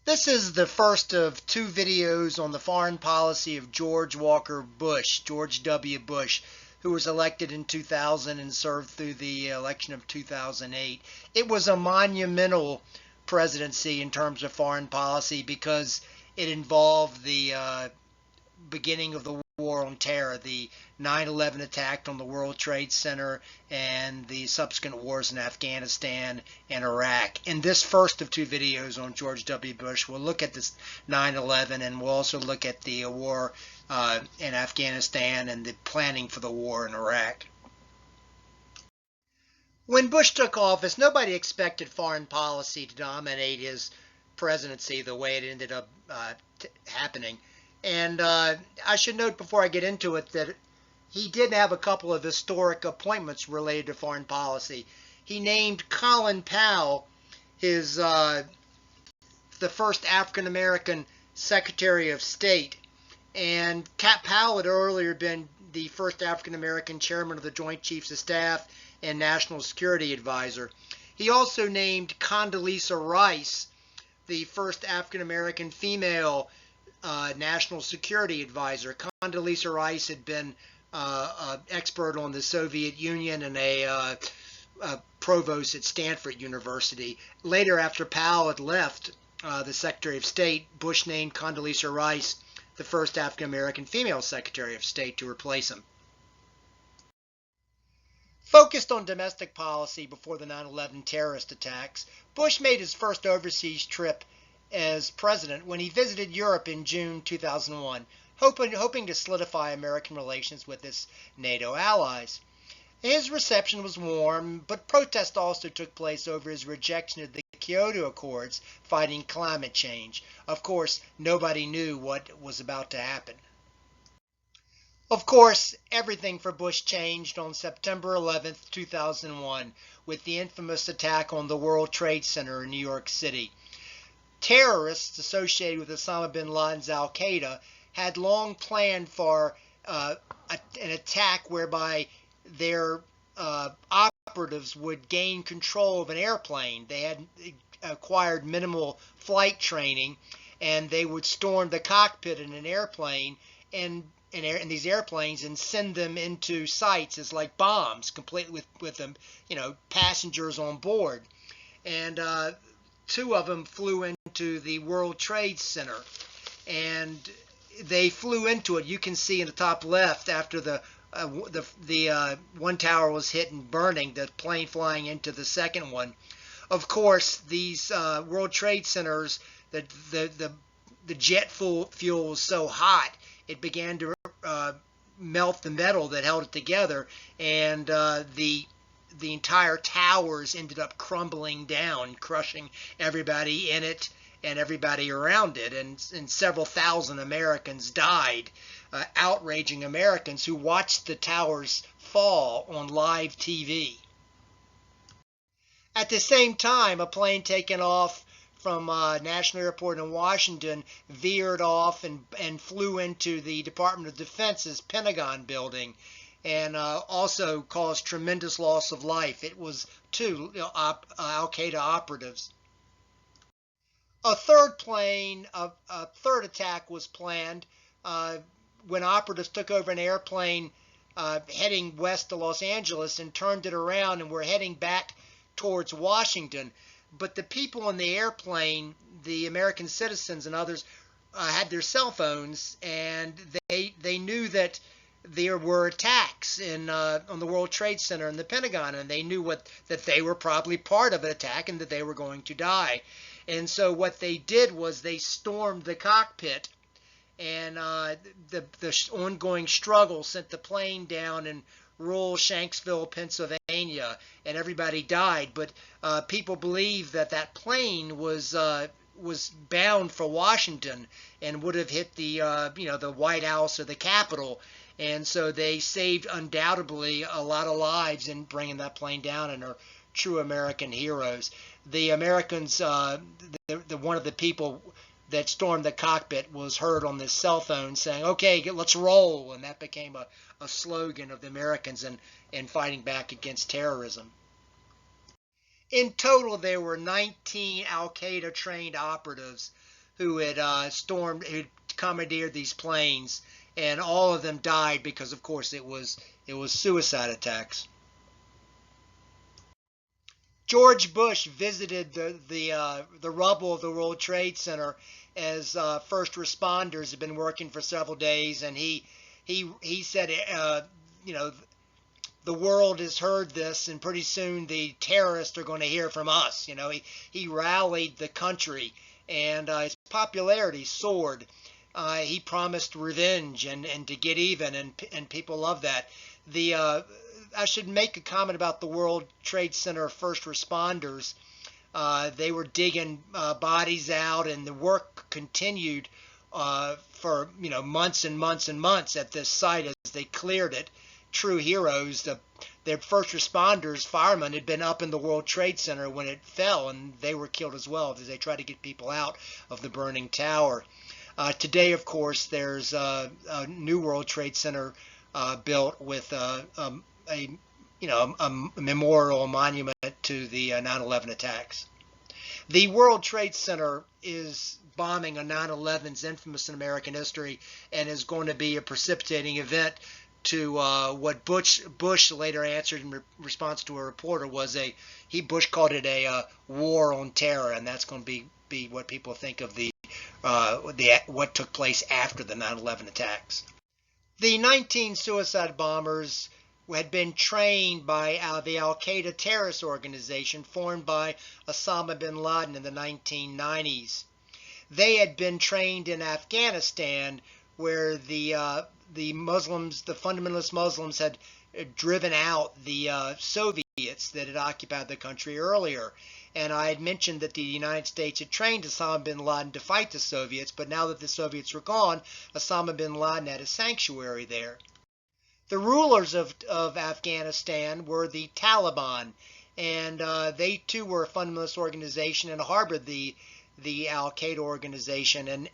This is the first of two videos on the foreign policy of George Walker Bush, George W. Bush, who was elected in 2000 and served through the election of 2008. It was a monumental presidency in terms of foreign policy because it involved the beginning of the war on terror, the 9/11 attack on the World Trade Center, and the subsequent wars in Afghanistan and Iraq. In this first of two videos on George W. Bush, we'll look at this 9/11 and we'll also look at the war in Afghanistan and the planning for the war in Iraq. When Bush took office, nobody expected foreign policy to dominate his presidency the way it ended up happening. And I should note before I get into it that he did have a couple of historic appointments related to foreign policy. He named Colin Powell the first African American Secretary of State. And Powell had earlier been the first African American chairman of the Joint Chiefs of Staff and National Security Advisor. He also named Condoleezza Rice the first African American female National Security Advisor. Condoleezza Rice had been an expert on the Soviet Union and a provost at Stanford University. Later, after Powell had left the Secretary of State, Bush named Condoleezza Rice the first African American female Secretary of State to replace him. Focused on domestic policy before the 9/11 terrorist attacks, Bush made his first overseas trip as president when he visited Europe in June 2001, hoping to solidify American relations with its NATO allies. His reception was warm, but protests also took place over his rejection of the Kyoto Accords fighting climate change. Of course, nobody knew what was about to happen. Of course, everything for Bush changed on September 11, 2001, with the infamous attack on the World Trade Center in New York City. Terrorists associated with Osama bin Laden's Al-Qaeda had long planned for an attack whereby their operatives would gain control of an airplane. They had acquired minimal flight training, and they would storm the cockpit in an airplane in these airplanes and send them into sites as like bombs, complete with them, passengers on board. And two of them flew into the World Trade Center, and they flew into it. You can see in the top left after the one tower was hit and burning, the plane flying into the second one. Of course, these World Trade Centers, the jet fuel was so hot it began to melt the metal that held it together, and the entire towers ended up crumbling down, crushing everybody in it and everybody around it, and several thousand Americans died, outraging Americans who watched the towers fall on live TV. At the same time, a plane taken off from National Airport in Washington veered off and flew into the Department of Defense's Pentagon building, and also caused tremendous loss of life. It was two Al-Qaeda operatives. A third attack was planned when operatives took over an airplane heading west to Los Angeles and turned it around and were heading back towards Washington. But the people in the airplane, the American citizens and others, had their cell phones, and they knew that there were attacks on the World Trade Center and the Pentagon, and they knew that they were probably part of an attack and that they were going to die. And so what they did was they stormed the cockpit, and the ongoing struggle sent the plane down in rural Shanksville, Pennsylvania, and everybody died. But people believe that plane was bound for Washington and would have hit the White House or the Capitol. And so they saved undoubtedly a lot of lives in bringing that plane down, and are true American heroes. The Americans, one of the people that stormed the cockpit was heard on this cell phone saying, "Okay, let's roll," and that became a slogan of the Americans in fighting back against terrorism. In total, there were 19 Al-Qaeda trained operatives who had who commandeered these planes, and all of them died because, of course, it was suicide attacks. George Bush visited the rubble of the World Trade Center as first responders had been working for several days, and he said, you know, the world has heard this, and pretty soon the terrorists are going to hear from us. You know, he rallied the country, and his popularity soared. He promised revenge and to get even, and people love that. I should make a comment about the World Trade Center first responders. They were digging bodies out, and the work continued for months and months and months at this site as they cleared it. True heroes. Their first responders, firemen, had been up in the World Trade Center when it fell, and they were killed as well as they tried to get people out of the burning tower. Today, of course, there's a new World Trade Center built with a memorial monument to the 9/11 attacks. The World Trade Center is bombing on 9/11's infamous in American history, and is going to be a precipitating event to what Bush later answered in response to a reporter was Bush called it a war on terror, and that's going to be what people think of what took place after the 9/11 attacks. The 19 suicide bombers had been trained by the Al-Qaeda terrorist organization formed by Osama bin Laden in the 1990s. They had been trained in Afghanistan, where the Muslims, the fundamentalist Muslims, had driven out the Soviets that had occupied the country earlier. And I had mentioned that the United States had trained Osama bin Laden to fight the Soviets, but now that the Soviets were gone, Osama bin Laden had a sanctuary there. The rulers of Afghanistan were the Taliban, and they too were a fundamentalist organization and harbored the Al-Qaeda organization. And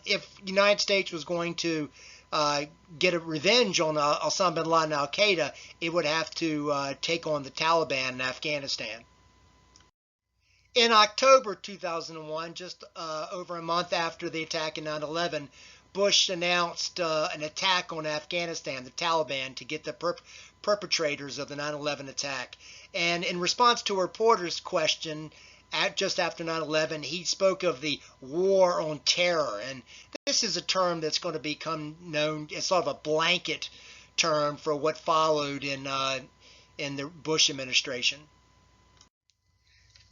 if the United States was going to get a revenge on Osama bin Laden and Al-Qaeda, it would have to take on the Taliban in Afghanistan. In October 2001, just over a month after the attack in 9/11, Bush announced an attack on Afghanistan, the Taliban, to get the perpetrators of the 9/11 attack. And in response to a reporter's question just after 9/11, he spoke of the war on terror. And this is a term that's going to become known as sort of a blanket term for what followed in the Bush administration.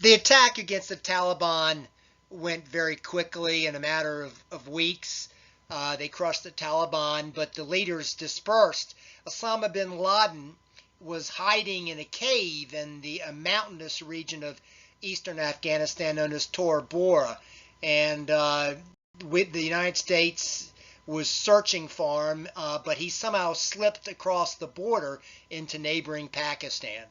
The attack against the Taliban went very quickly in a matter of weeks. They crushed the Taliban, but the leaders dispersed. Osama bin Laden was hiding in a cave in the mountainous region of eastern Afghanistan known as Tora Bora, and the United States was searching for him, but he somehow slipped across the border into neighboring Pakistan.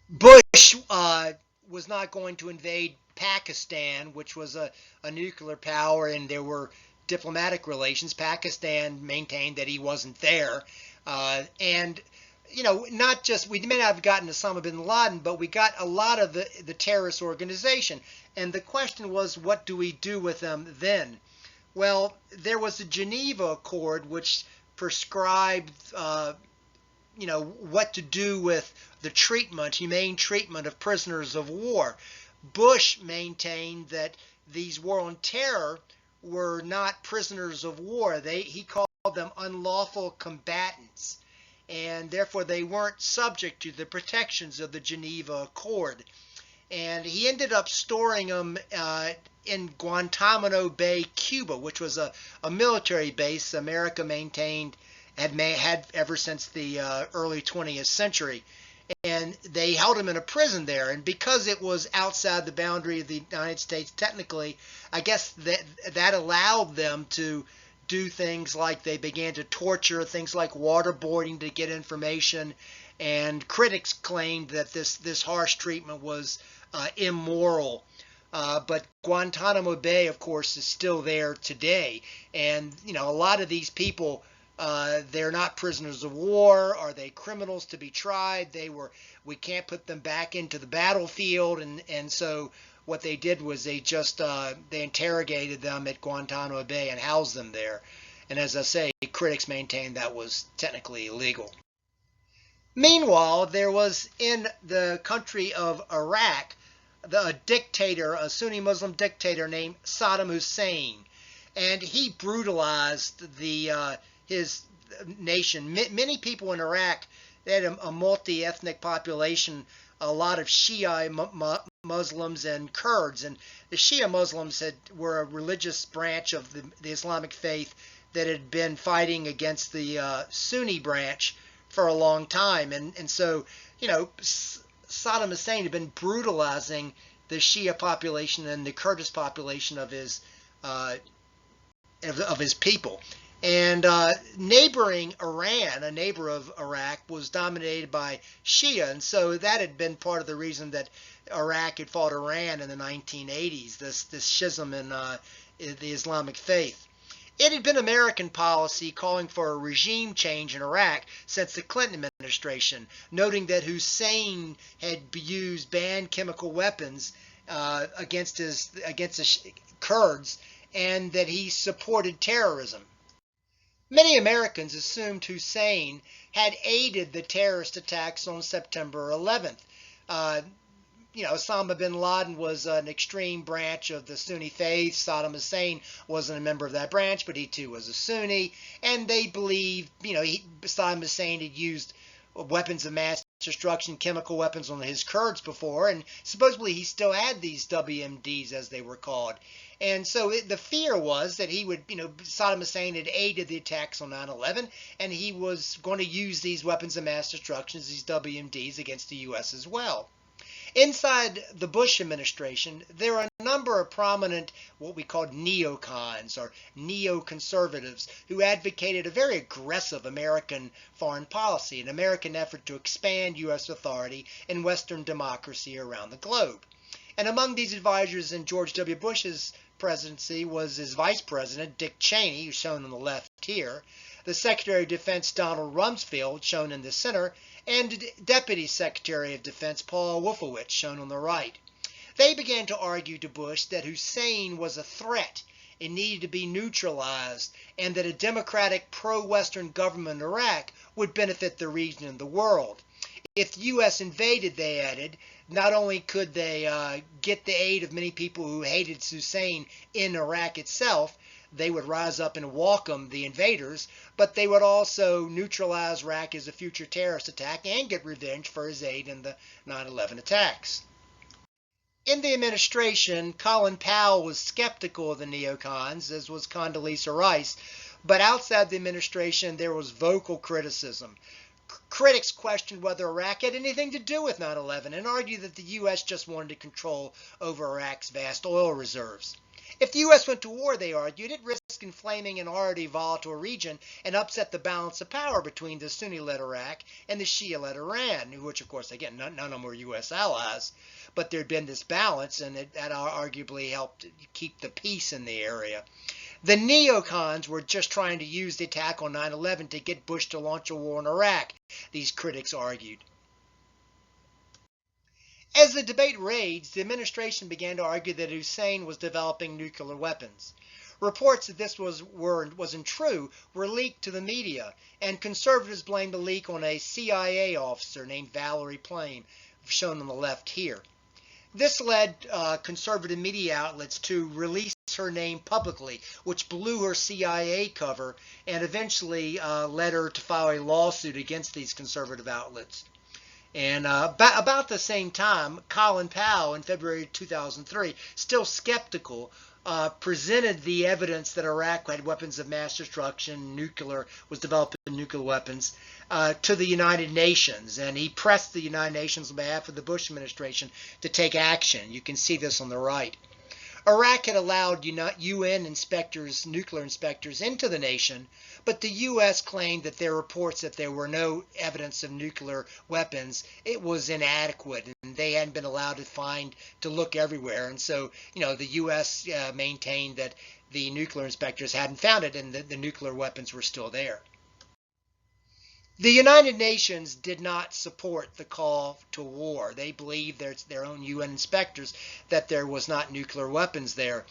Bush was not going to invade Pakistan, which was a nuclear power, and there were diplomatic relations. Pakistan maintained that he wasn't there. And, not just, we may not have gotten Osama bin Laden, but we got a lot of the terrorist organization. And the question was, what do we do with them then? Well, there was the Geneva Accord, which prescribed what to do with the humane treatment of prisoners of war. Bush maintained that these war on terror were not prisoners of war. He called them unlawful combatants, and therefore they weren't subject to the protections of the Geneva Accord. And he ended up storing them in Guantanamo Bay, Cuba, which was a military base America maintained had ever since the early 20th century. And they held him in a prison there. And because it was outside the boundary of the United States, technically, I guess that allowed them to do things like they began to torture, things like waterboarding to get information. And critics claimed that this harsh treatment was immoral. But Guantanamo Bay, of course, is still there today. And, a lot of these people They're not prisoners of war. Are they criminals to be tried? We can't put them back into the battlefield. And so what they did was they interrogated them at Guantanamo Bay and housed them there. And as I say, critics maintained that was technically illegal. Meanwhile, there was in the country of Iraq a Sunni Muslim dictator named Saddam Hussein, and he brutalized his nation. Many people in Iraq, they had a multi-ethnic population, a lot of Shia Muslims and Kurds, and the Shia Muslims were a religious branch of the Islamic faith that had been fighting against the Sunni branch for a long time, and so Saddam Hussein had been brutalizing the Shia population and the Kurdish population of his people. And neighboring Iran, a neighbor of Iraq, was dominated by Shia, and so that had been part of the reason that Iraq had fought Iran in the 1980s. This schism in the Islamic faith. It had been American policy calling for a regime change in Iraq since the Clinton administration, noting that Hussein had used banned chemical weapons against the Kurds, and that he supported terrorism. Many Americans assumed Hussein had aided the terrorist attacks on September 11th. Osama bin Laden was an extreme branch of the Sunni faith. Saddam Hussein wasn't a member of that branch, but he too was a Sunni. And they believed, Saddam Hussein had used weapons of mass destruction, chemical weapons on his Kurds before, and supposedly he still had these WMDs, as they were called. And so the fear was that Saddam Hussein had aided the attacks on 9/11, and he was going to use these weapons of mass destruction, these WMDs, against the U.S. as well. Inside the Bush administration, there are a number of prominent, what we called neocons or neoconservatives, who advocated a very aggressive American foreign policy, an American effort to expand U.S. authority in Western democracy around the globe. And among these advisors in George W. Bush's presidency was his vice president, Dick Cheney, who's shown on the left here, the Secretary of Defense, Donald Rumsfeld, shown in the center, and Deputy Secretary of Defense Paul Wolfowitz, shown on the right. They began to argue to Bush that Hussein was a threat and needed to be neutralized, and that a democratic pro-Western government in Iraq would benefit the region and the world. If the U.S. invaded, they added, not only could they get the aid of many people who hated Hussein in Iraq itself, they would rise up and welcome the invaders, but they would also neutralize Iraq as a future terrorist attack and get revenge for his aid in the 9/11 attacks. In the administration, Colin Powell was skeptical of the neocons, as was Condoleezza Rice, but outside the administration there was vocal criticism. Critics questioned whether Iraq had anything to do with 9/11 and argued that the U.S. just wanted control over Iraq's vast oil reserves. If the U.S. went to war, they argued, it risked inflaming an already volatile region and upset the balance of power between the Sunni-led Iraq and the Shia-led Iran, which, of course, again, none of them were U.S. allies. But there had been this balance, and that arguably helped keep the peace in the area. The neocons were just trying to use the attack on 9/11 to get Bush to launch a war in Iraq, these critics argued. As the debate raged, the administration began to argue that Hussein was developing nuclear weapons. Reports that this wasn't true were leaked to the media, and conservatives blamed the leak on a CIA officer named Valerie Plame, shown on the left here. This led conservative media outlets to release her name publicly, which blew her CIA cover and eventually led her to file a lawsuit against these conservative outlets. And about the same time, Colin Powell in February 2003, still skeptical, presented the evidence that Iraq had weapons of mass destruction, was developing nuclear weapons, to the United Nations. And he pressed the United Nations on behalf of the Bush administration to take action. You can see this on the right. Iraq had allowed UN inspectors, nuclear inspectors, into the nation, but the U.S. claimed that their reports that there were no evidence of nuclear weapons, it was inadequate, and they hadn't been allowed to look everywhere. And so, the U.S. maintained that the nuclear inspectors hadn't found it, and the nuclear weapons were still there. The United Nations did not support the call to war. They believed their own UN inspectors that there was not nuclear weapons there.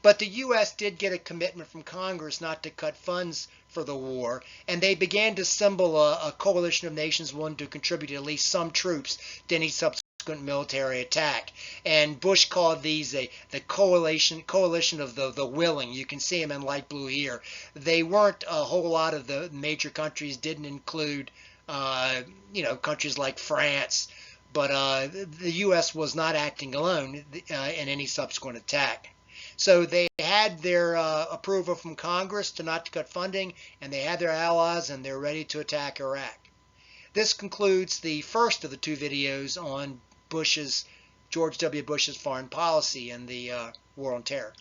But the U.S. did get a commitment from Congress not to cut funds for the war, and they began to assemble a coalition of nations willing to contribute at least some troops to any subsequent military attack. And Bush called these the coalition of the willing. You can see them in light blue here. They weren't a whole lot of the major countries, didn't include countries like France, but the U.S. was not acting alone in any subsequent attack. So they had their approval from Congress to not to cut funding, and they had their allies, and they're ready to attack Iraq. This concludes the first of the two videos on George W. Bush's foreign policy and the war on terror.